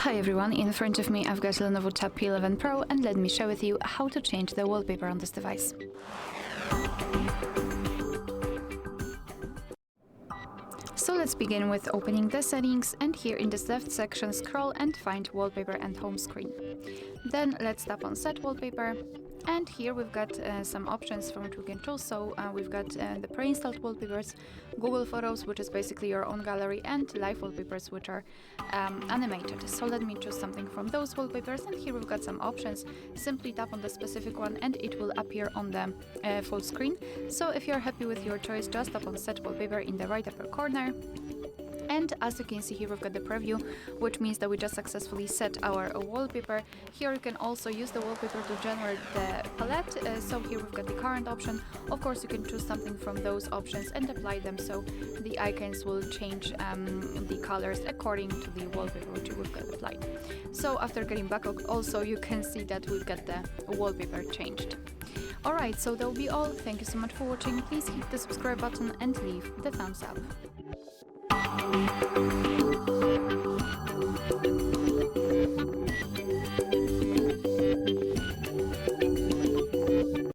Hi everyone, in front of me I've got LENOVO Tab P11 Pro, and let me share with you how to change the wallpaper on this device. So let's begin with opening the settings, and here in this left section scroll and find wallpaper and home screen. Then let's tap on Set Wallpaper, and here we've got some options from which we can choose. So we've got the pre-installed wallpapers, Google Photos, which is basically your own gallery, and live wallpapers, which are animated. So let me choose something from those wallpapers, and here we've got some options. Simply tap on the specific one and it will appear on the full screen. So if you're happy with your choice, just tap on Set Wallpaper in the right upper corner. And as you can see here, we've got the preview, which means that we just successfully set our wallpaper. Here you can also use the wallpaper to generate the palette. So here we've got the current option. Of course, you can choose something from those options and apply them, so the icons will change the colors according to the wallpaper which we've got applied. So after getting back, also you can see that we've got the wallpaper changed. Alright, so that will be all. Thank you so much for watching. Please hit the subscribe button and leave the thumbs up.